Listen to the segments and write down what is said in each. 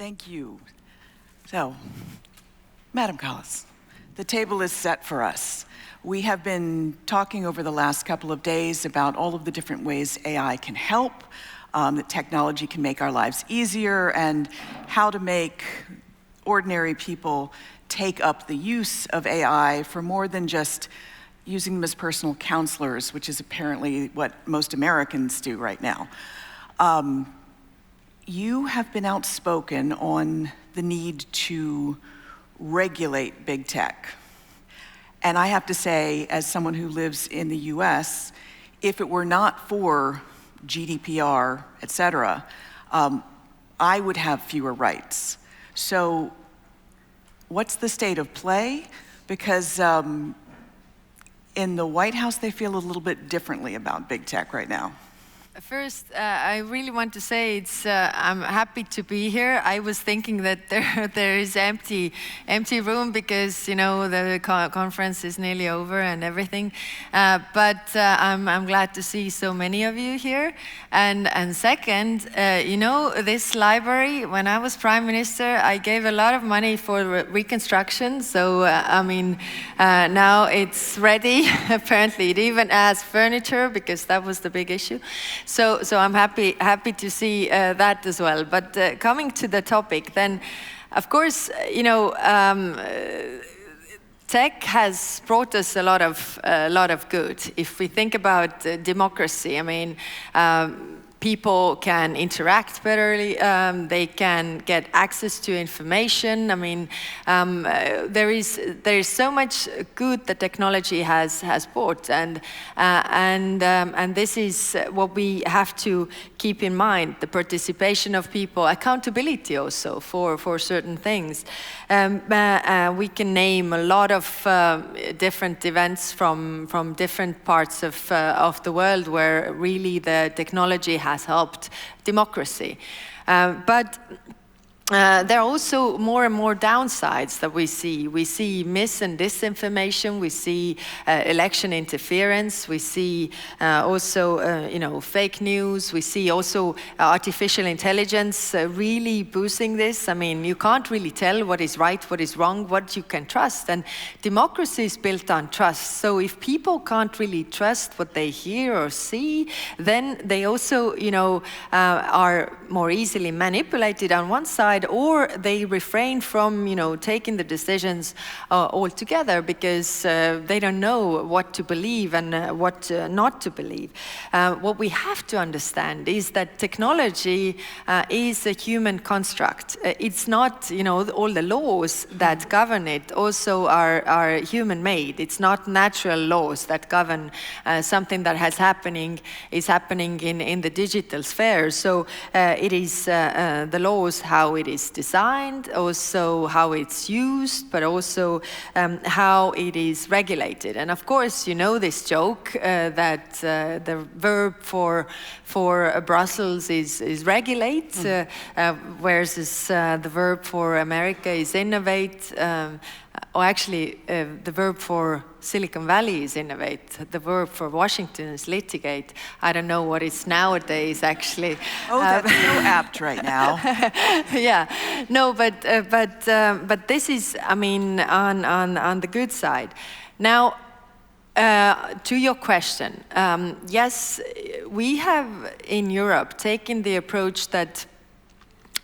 Thank you. So, Madam Kallas, the table is set for us. We have been talking over the last couple of days about all of the different ways AI can help, that technology can make our lives easier, and how to make ordinary people take up the use of AI for more than just using them as personal counselors, which is apparently what most Americans do right now. You have been outspoken on the need to regulate big tech. And I have to say, as someone who lives in the US, if it were not for GDPR, et cetera, I would have fewer rights. So what's the state of play? Because in the White House, they feel a little bit differently about big tech right now. First, I really want to say I'm happy to be here. I was thinking that there is empty room because the conference is nearly over and everything. But I'm glad to see so many of you here. And second, this library. When I was Prime Minister, I gave a lot of money for reconstruction. So now it's ready. Apparently, it even has furniture because that was the big issue. So I'm happy to see that as well. But coming to the topic, then, of course, tech has brought us a lot of good. If we think about democracy, people can interact better. They can get access to information. There is so much good that technology has brought, and this is what we have to keep in mind: the participation of people, accountability also for certain things. We can name a lot of different events from different parts of the world where really the technology has helped democracy. But there are also more and more downsides that we see. We see mis and disinformation. We see election interference. We see also, fake news. We see also artificial intelligence really boosting this. You can't really tell what is right, what is wrong, what you can trust. And democracy is built on trust. So if people can't really trust what they hear or see, then they also, are more easily manipulated on one side, or they refrain from, taking the decisions altogether because they don't know what to believe and what not to believe. What we have to understand is that technology is a human construct. It's not, all the laws that govern it also are human-made. It's not natural laws that govern something that is happening in the digital sphere. So it is the laws, how it is designed, also how it's used, but also how it is regulated. And of course, this joke that the verb for Brussels is regulate, whereas the verb for America is innovate. Or actually, the verb for Silicon Valley is innovate. The verb for Washington is litigate. I don't know what it's nowadays, actually. Oh, that's so apt right now. Yeah, no, but this is, on the good side. Now, to your question, yes, we have in Europe taken the approach that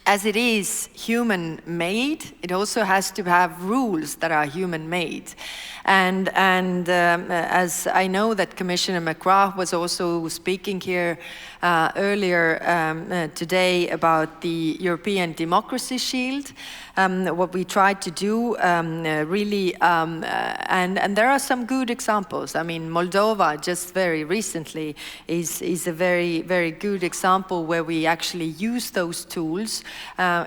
as it is human-made, it also has to have rules that are human-made. And as I know that Commissioner McGrath was also speaking here earlier today about the European Democracy Shield, what we tried to do really, and there are some good examples. Moldova just very recently is a very, very good example where we actually use those tools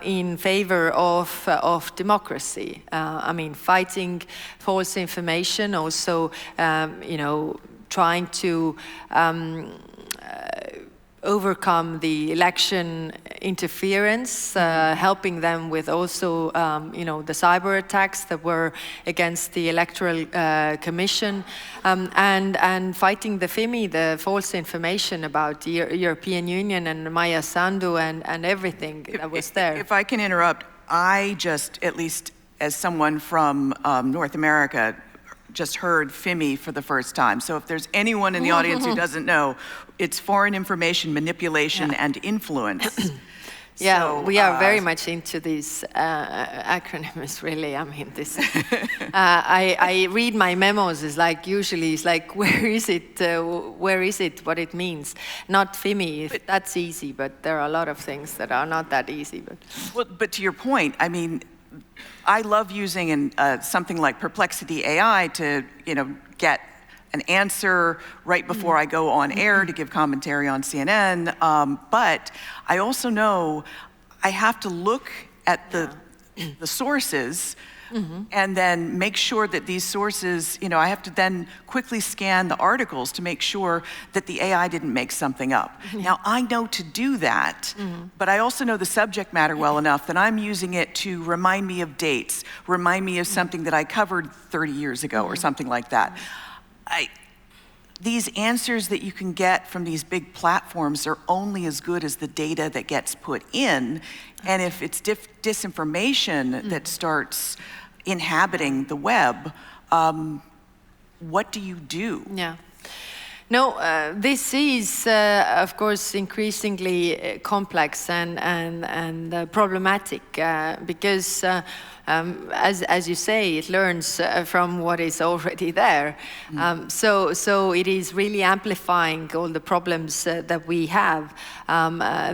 in favor of democracy. Fighting false information, also, trying to overcome the election interference, helping them with also, the cyber attacks that were against the Electoral Commission, and fighting the FIMI, the false information about the European Union and Maia Sandu and everything that was there. If I can interrupt, I just, at least as someone from North America, just heard FIMI for the first time. So if there's anyone in the audience who doesn't know, it's foreign information manipulation and influence. Yeah, so, we are very much into these acronyms, really. I mean, this. I read my memos. Usually, it's like, where is it? Where is it? What it means? Not FIMI. That's easy, but there are a lot of things that are not that easy. But to your point, I mean, I love using something like Perplexity AI to, get an answer right before I go on air to give commentary on CNN. But I also know I have to look at the sources and then make sure that these sources, I have to then quickly scan the articles to make sure that the AI didn't make something up. Now, I know to do that, but I also know the subject matter well enough that I'm using it to remind me of dates, remind me of something that I covered 30 years ago or something like that. These answers that you can get from these big platforms are only as good as the data that gets put in. And if it's disinformation that starts inhabiting the web, what do you do? Yeah. No, this is, of course, increasingly complex and problematic because, as you say, it learns from what is already there. So it is really amplifying all the problems that we have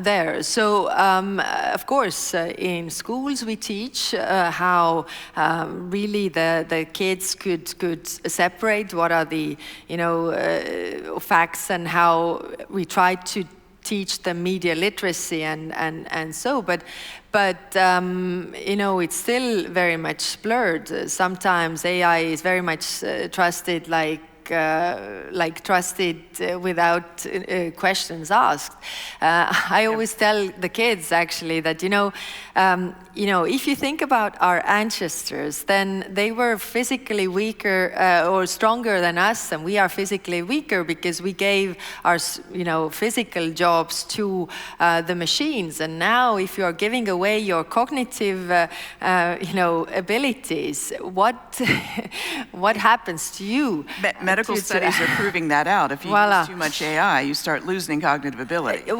there. So, of course, in schools we teach how really the kids could separate what are the, facts and how we try to teach them media literacy and so, but it's still very much blurred. Sometimes AI is very much trusted trusted without questions asked. I always tell the kids actually that if you think about our ancestors, then they were physically weaker or stronger than us, and we are physically weaker because we gave our physical jobs to the machines. And now, if you are giving away your cognitive abilities, what happens to you? Medical studies are proving that out. If you use too much AI, you start losing cognitive ability.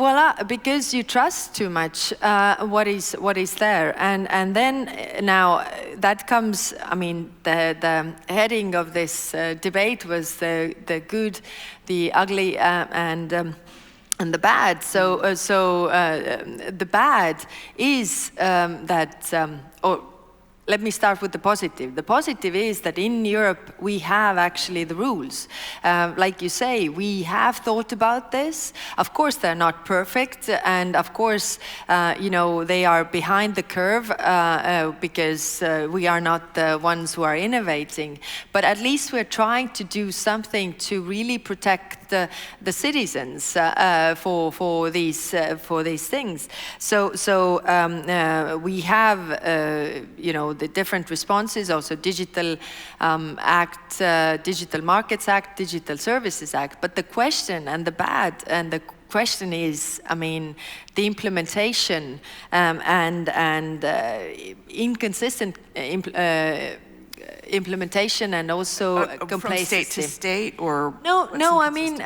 Because you trust too much what is there. And then now that comes, I mean, the heading of this debate was the good, the ugly, and the bad. So the bad is let me start with the positive. The positive is that in Europe, we have actually the rules. Like you say, we have thought about this. Of course, they're not perfect. And of course, they are behind the curve because we are not the ones who are innovating. But at least we're trying to do something to really protect the citizens for these things. So we have, the different responses, also Digital Act, Digital Markets Act, Digital Services Act. But the question and the bad and the question is, I mean, the implementation and inconsistent implementation and also complacency. From state to state, or no. I mean,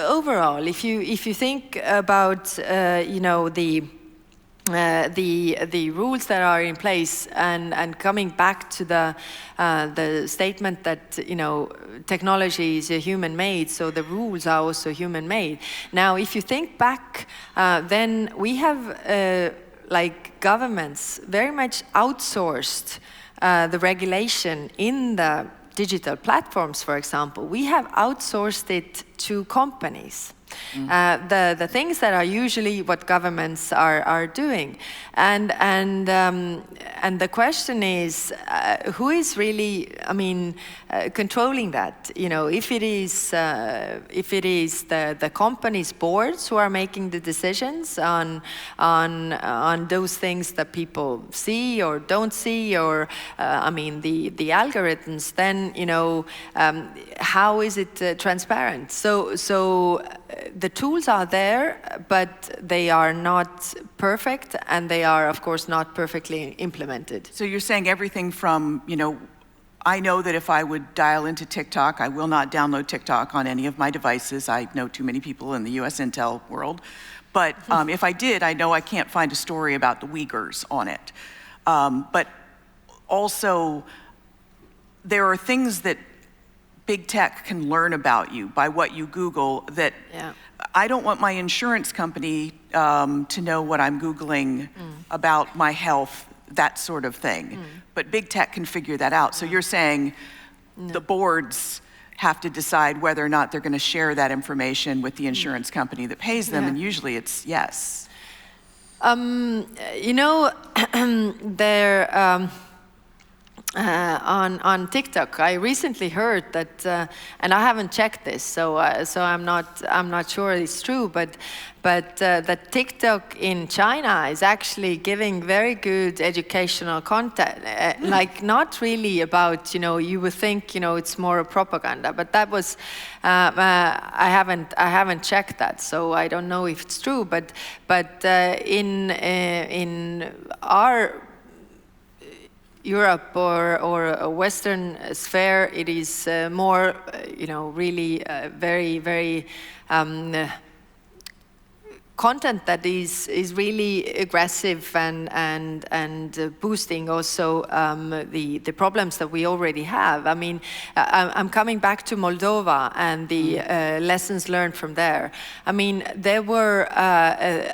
overall, if you think about the rules that are in place and coming back to the statement that technology is human-made, so the rules are also human-made. Now, if you think back, then we have governments very much outsourced the regulation in the digital platforms, for example. We have outsourced it to companies. The things that are usually what governments are doing. And the question is, who is really, I mean, controlling that? You know, if it is the company's boards who are making the decisions on those things that people see or don't see, or I mean the algorithms, then you know how is it transparent? So the tools are there, but they are not perfect, and they are of course not perfectly implemented. So you're saying everything from, you know, I know that if I would dial into TikTok, I will not download TikTok on any of my devices. I know too many people in the US Intel world. But if I did, I know I can't find a story about the Uyghurs on it. But also, there are things that big tech can learn about you by what you Google that I don't want my insurance company to know what I'm Googling about my health, that sort of thing. But big tech can figure that out. So you're saying the boards have to decide whether or not they're going to share that information with the insurance company that pays them, and usually it's yes. You know, there on TikTok, I recently heard that, and I haven't checked this, so I'm not sure it's true, but that TikTok in China is actually giving very good educational content, like not really about, you know, you would think, you know, it's more a propaganda, but that was I haven't checked that, so I don't know if it's true, but in our Europe or a Western sphere, it is more, you know, really very, very content that is really aggressive and boosting also the problems that we already have. I mean, I'm coming back to Moldova and the lessons learned from there. I mean, there were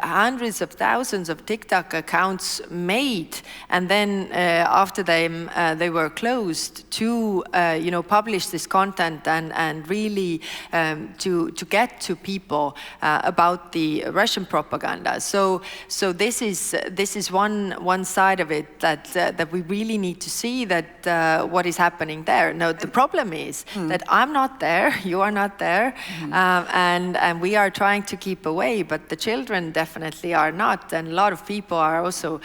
hundreds of thousands of TikTok accounts made, and then after they were closed to you know, publish this content and really to get to people about the Russian propaganda. So this is one side of it that we really need to see, that what is happening there. Now the problem is that I'm not there, you are not there, and we are trying to keep away, but the children definitely are not, and a lot of people are also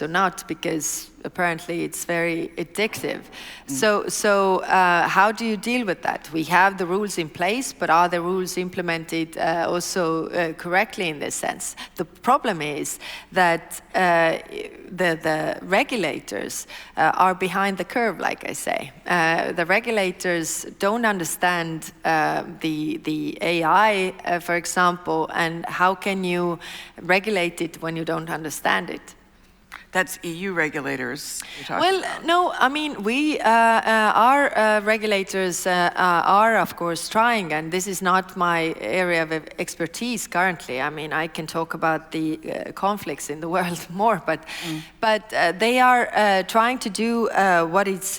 not, because apparently it's very addictive. So how do you deal with that? We have the rules in place, but are the rules implemented also correctly in this sense? The problem is that the regulators are behind the curve, like I say. The regulators don't understand the AI, for example, and how can you regulate it when you don't understand it? That's EU regulators you're talking Well, about. no, I mean, our regulators are, of course, trying, and this is not my area of expertise currently. I mean, I can talk about the conflicts in the world more, but they are trying to do what is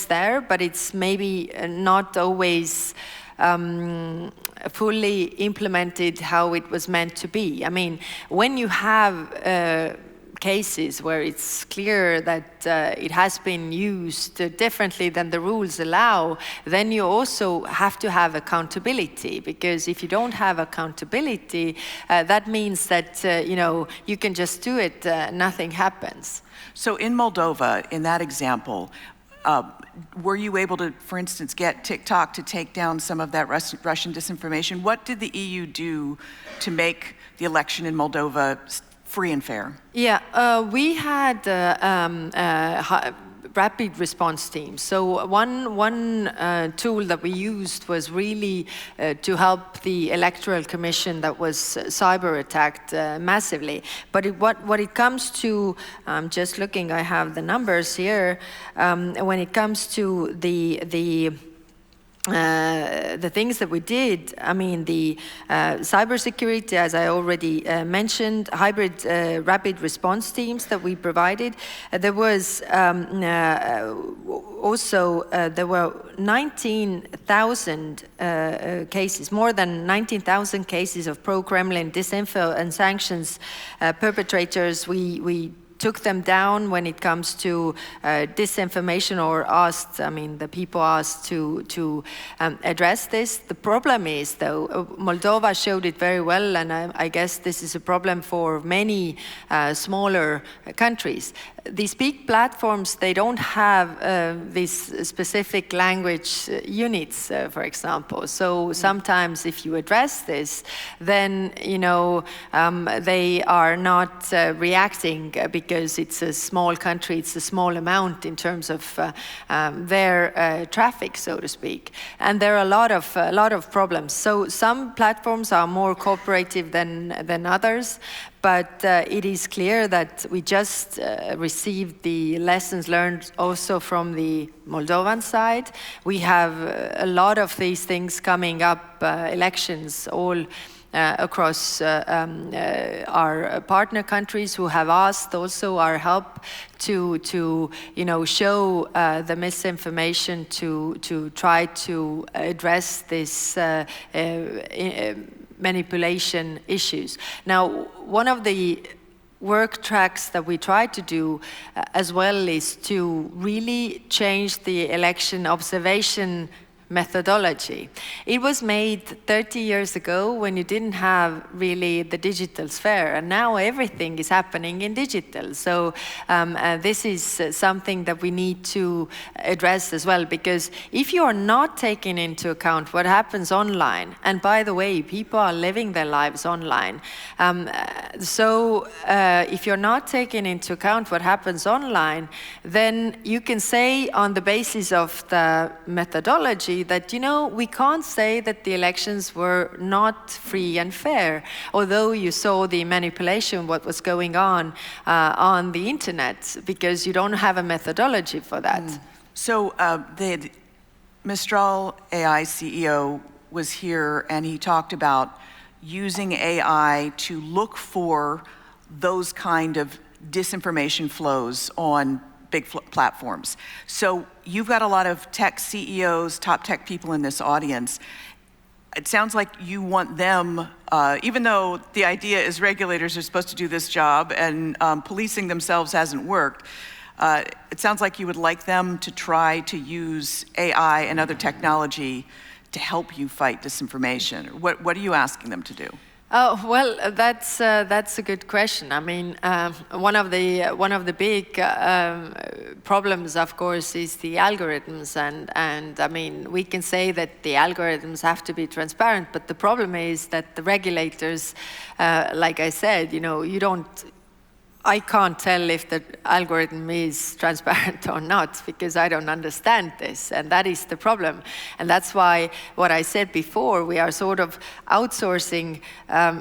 there, but it's maybe not always fully implemented how it was meant to be. I mean, when you have cases where it's clear that it has been used differently than the rules allow, then you also have to have accountability, because if you don't have accountability, that means that you know, you can just do it, nothing happens. So in Moldova, in that example, were you able to, for instance, get TikTok to take down some of that Russian disinformation? What did the EU do to make the election in Moldova free and fair? Yeah, we had rapid response teams. So one tool that we used was really to help the Electoral Commission that was cyber attacked massively. But what it comes to, just looking, I have the numbers here. When it comes to the the things that we did, I mean, the cybersecurity, as I already mentioned, hybrid rapid response teams that we provided. There was also, there were 19,000 cases, more than 19,000 cases of pro-Kremlin disinfo and sanctions perpetrators. We took them down when it comes to disinformation, or asked, I mean, the people asked to address this. The problem is, though, Moldova showed it very well, and I guess this is a problem for many smaller countries. These big platforms, they don't have these specific language units, for example. So sometimes if you address this, then, you know, they are not reacting because it's a small country, it's a small amount in terms of their traffic, so to speak. And there are a lot of problems. So some platforms are more cooperative than others. But it is clear that we just received the lessons learned also from the Moldovan side. We have a lot of these things coming up, elections all across our partner countries who have asked also our help to you know, show the misinformation, to try to address this manipulation issues. Now, one of the work tracks that we try to do as well is to really change the election observation methodology. It was made 30 years ago when you didn't have really the digital sphere, and now everything is happening in digital. So this is something that we need to address as well, because if you are not taking into account what happens online, and by the way, people are living their lives online, so if you're not taking into account what happens online, then you can say on the basis of the methodology that, you know, we can't say that the elections were not free and fair, although you saw the manipulation, what was going on the internet, because you don't have a methodology for that. So the Mistral AI CEO was here, and he talked about using AI to look for those kind of disinformation flows on big platforms. So you've got a lot of tech CEOs, top tech people in this audience. It sounds like you want them, even though the idea is regulators are supposed to do this job and policing themselves hasn't worked, it sounds like you would like them to try to use AI and other technology to help you fight disinformation. What are you asking them to do? Oh, well, that's a good question. I mean, one of the big problems, of course, is the algorithms, and I mean, we can say that the algorithms have to be transparent, but the problem is that the regulators, like I said, you know, I can't tell if the algorithm is transparent or not, because I don't understand this, and that is the problem. And that's why what I said before, we are sort of outsourcing,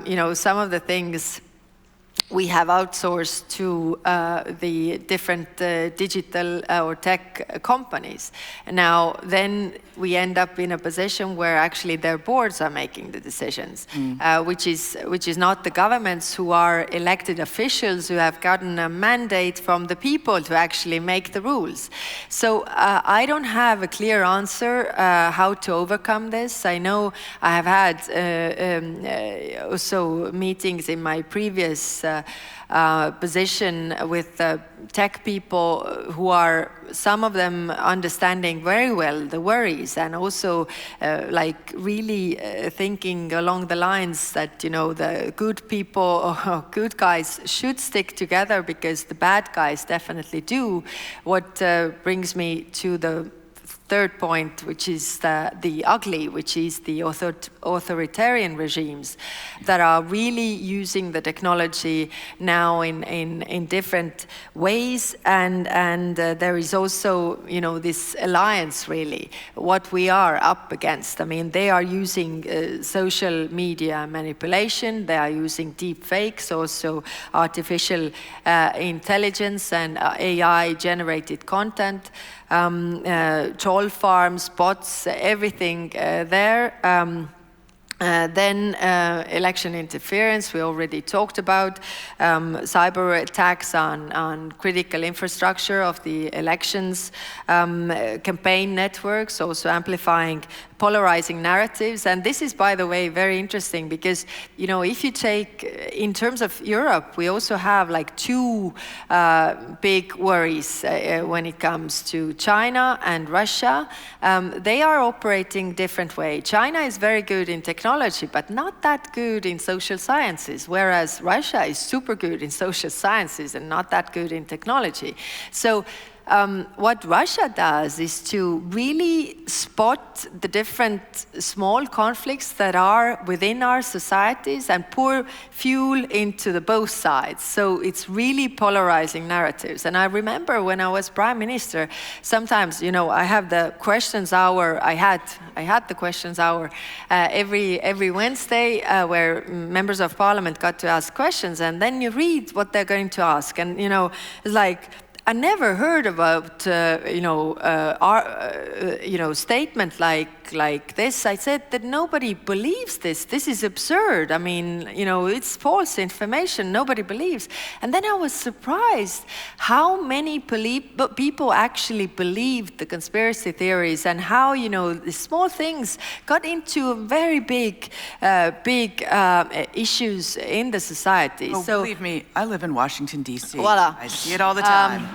you know, some of the things we have outsourced to the different digital or tech companies. And now then we end up in a position where actually their boards are making the decisions, which is not the governments who are elected officials who have gotten a mandate from the people to actually make the rules. So I don't have a clear answer how to overcome this. I know I have had also meetings in my previous position with tech people who are, some of them understanding very well the worries, and also like really thinking along the lines that, you know, the good people or good guys should stick together because the bad guys definitely do. What brings me to the third point, which is the ugly, which is the authoritarian regimes that are really using the technology now in different ways, and there is also, you know, this alliance really, what we are up against. I mean, they are using social media manipulation, they are using deep fakes, also artificial intelligence and AI generated content. troll farms, bots, everything there. Then election interference, we already talked about, cyber attacks on critical infrastructure of the elections, campaign networks, also amplifying polarizing narratives. And this is, by the way, very interesting because, you know, if you take, in terms of Europe, we also have like two big worries when it comes to China and Russia. They are operating different way. China is very good in technology, but not that good in social sciences, whereas Russia is super good in social sciences and not that good in technology. So what Russia does is to really spot the different small conflicts that are within our societies and pour fuel into the both sides. So it's really polarizing narratives. And I remember when I was prime minister, sometimes, you know, I have the questions hour. I had the questions hour every Wednesday where members of parliament got to ask questions, and then you read what they're going to ask, and you know, it's like, I never heard about statement like this. I said that nobody believes this. This is absurd. I mean, you know, it's false information. Nobody believes. And then I was surprised how many people actually believed the conspiracy theories, and how, you know, the small things got into very big issues in the society. Oh, so believe me, I live in Washington, D.C. Voila. I see it all the time.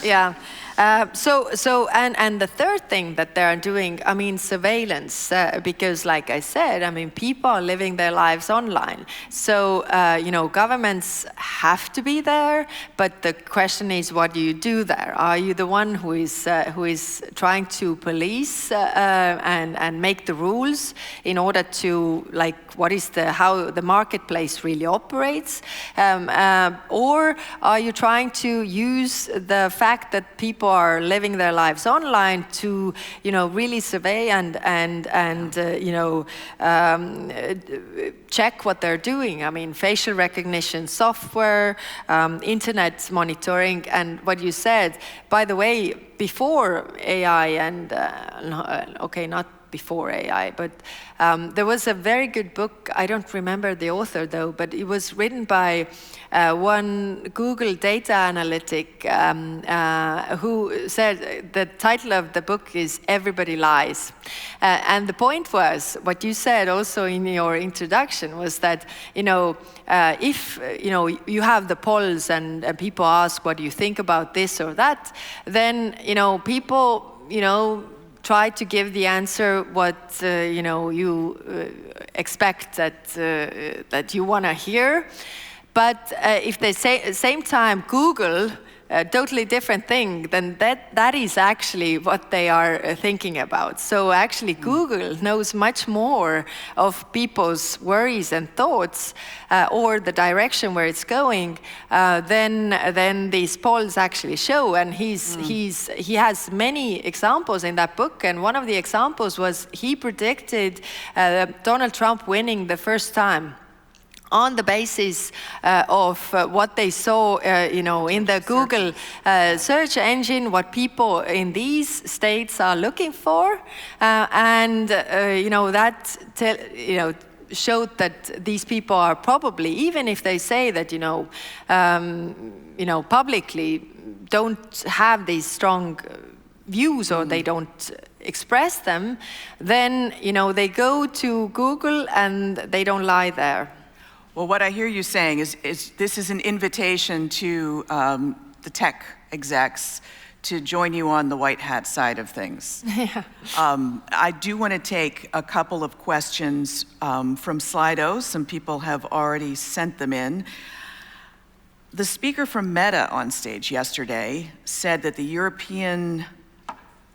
Yeah. And the third thing that they're doing, I mean, surveillance, because like I said, I mean, people are living their lives online. So, you know, governments have to be there, but the question is, what do you do there? Are you the one who is trying to police and make the rules in order to, like, what is how the marketplace really operates? Or are you trying to use the fact that people are living their lives online to, you know, really survey and check what they're doing? I mean, facial recognition software, internet monitoring, and what you said, by the way, before AI and, okay, not before AI, but there was a very good book, I don't remember the author though, but it was written by one Google data analytic who said the title of the book is Everybody Lies. And the point was, what you said also in your introduction was that, you know, if, you know, you have the polls and people ask, what do you think about this or that, then, you know, people, you know, try to give the answer what you know, you expect that you want to hear. But if they say at the same time Google, a totally different thing, then that is actually what they are thinking about. So actually Google knows much more of people's worries and thoughts or the direction where it's going than these polls actually show. And he has many examples in that book, and one of the examples was he predicted Donald Trump winning the first time on the basis of what they saw, you know, in the Google search engine, what people in these states are looking for, and you know, that showed that these people are probably, even if they say that, you know, publicly don't have these strong views or they don't express them, then, you know, they go to Google and they don't lie there. Well, what I hear you saying is this is an invitation to the tech execs to join you on the white hat side of things. Yeah. I do want to take a couple of questions from Slido. Some people have already sent them in. The speaker from Meta on stage yesterday said that the European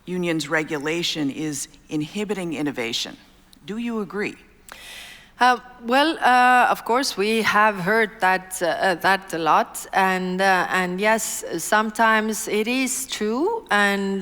Union's regulation is inhibiting innovation. Do you agree? Of course, we have heard that a lot, and yes, sometimes it is true, and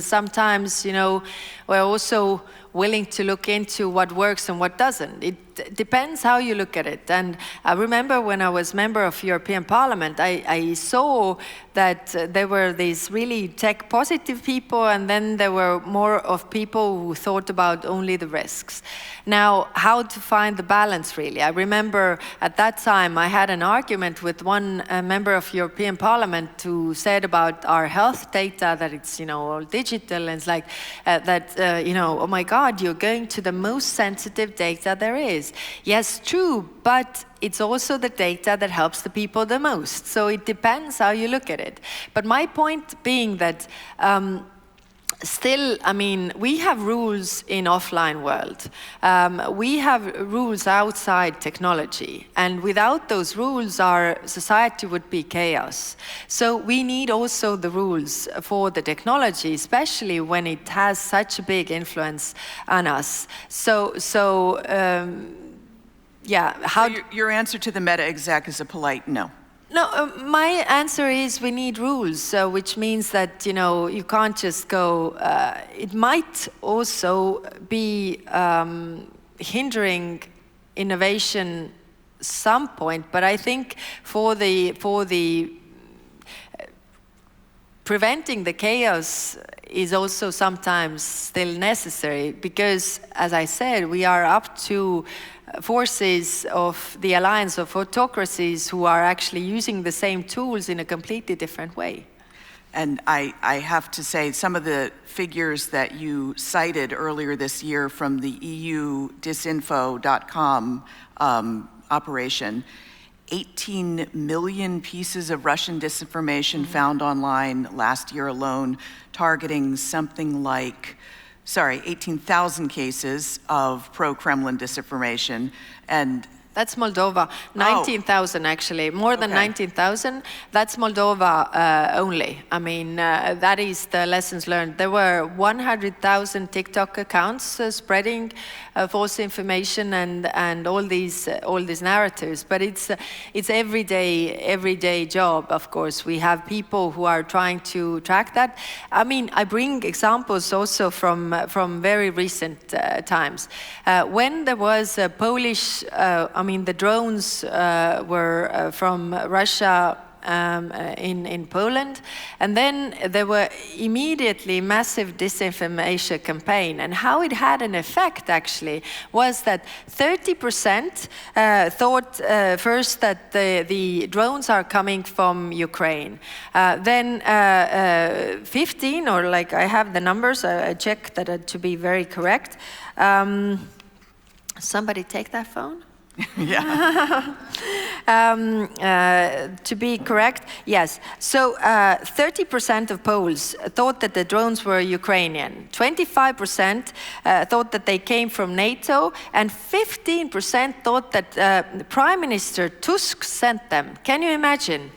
sometimes, you know, we're also willing to look into what works and what doesn't. It depends how you look at it. And I remember when I was member of European Parliament, I saw that there were these really tech positive people, and then there were more of people who thought about only the risks. Now, how to find the balance really? I remember at that time I had an argument with one member of European Parliament who said about our health data that it's, you know, all digital, and it's like you know, oh my God, you're going to the most sensitive data there is. Yes, true, but it's also the data that helps the people the most. So it depends how you look at it. But my point being that still, I mean, we have rules in offline world. We have rules outside technology. And without those rules, our society would be chaos. So we need also the rules for the technology, especially when it has such a big influence on us. Yeah, how... So your answer to the Meta exec is a polite no. No, my answer is we need rules, which means that, you know, you can't just go... it might also be hindering innovation some point, but I think for the preventing the chaos is also sometimes still necessary, because, as I said, we are up to forces of the alliance of autocracies who are actually using the same tools in a completely different way. And I have to say, some of the figures that you cited earlier this year from the EU disinfo.com operation, 18 million pieces of Russian disinformation found online last year alone, targeting something like 18,000 cases of pro-Kremlin disinformation. And that's Moldova. 19,000 actually, more than 19,000. That's Moldova only. I mean, that is the lessons learned. There were 100,000 TikTok accounts spreading false information and all these narratives. But it's everyday job. Of course, we have people who are trying to track that. I mean, I bring examples also from very recent times. When there was a Polish. I mean, the drones were from Russia in Poland, and then there were immediately massive disinformation campaign. And how it had an effect actually was that 30% thought first that the drones are coming from Ukraine. Then 15, or like I have the numbers, I checked that to be very correct. Somebody take that phone? Yeah. To be correct, yes. So 30% of Poles thought that the drones were Ukrainian. 25% thought that they came from NATO, and 15% thought that Prime Minister Tusk sent them. Can you imagine?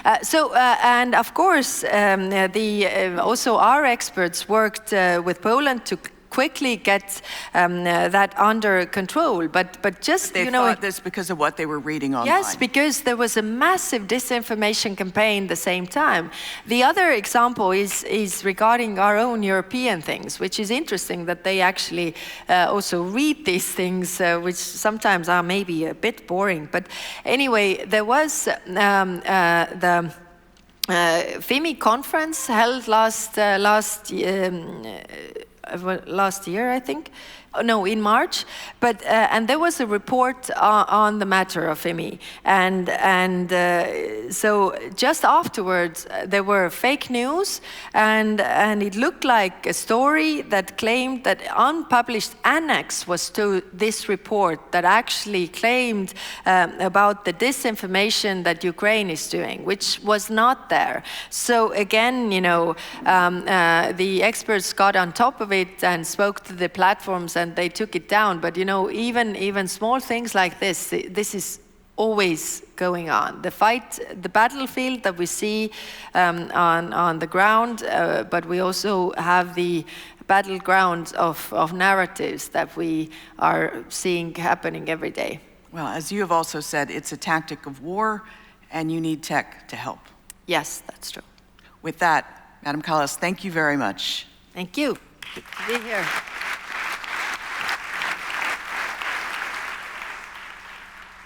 And of course, also our experts worked with Poland to quickly get that under control, but just they thought this because of what they were reading online. Yes, because there was a massive disinformation campaign at the same time. The other example is regarding our own European things, which is interesting that they actually also read these things, which sometimes are maybe a bit boring. But anyway, there was the FIMI conference held last year, I think. No, in March, but and there was a report on the matter of FIMI, and so just afterwards there were fake news, and it looked like a story that claimed that unpublished annex was to this report that actually claimed about the disinformation that Ukraine is doing, which was not there. So again, you know, the experts got on top of it and spoke to the platforms, and they took it down. But you know, even small things like this is always going on. The fight, the battlefield that we see on the ground, but we also have the battlegrounds of narratives that we are seeing happening every day. Well, as you have also said, it's a tactic of war, and you need tech to help. Yes, that's true. With that, Madam Kallas, thank you very much. Thank you. Good to be here.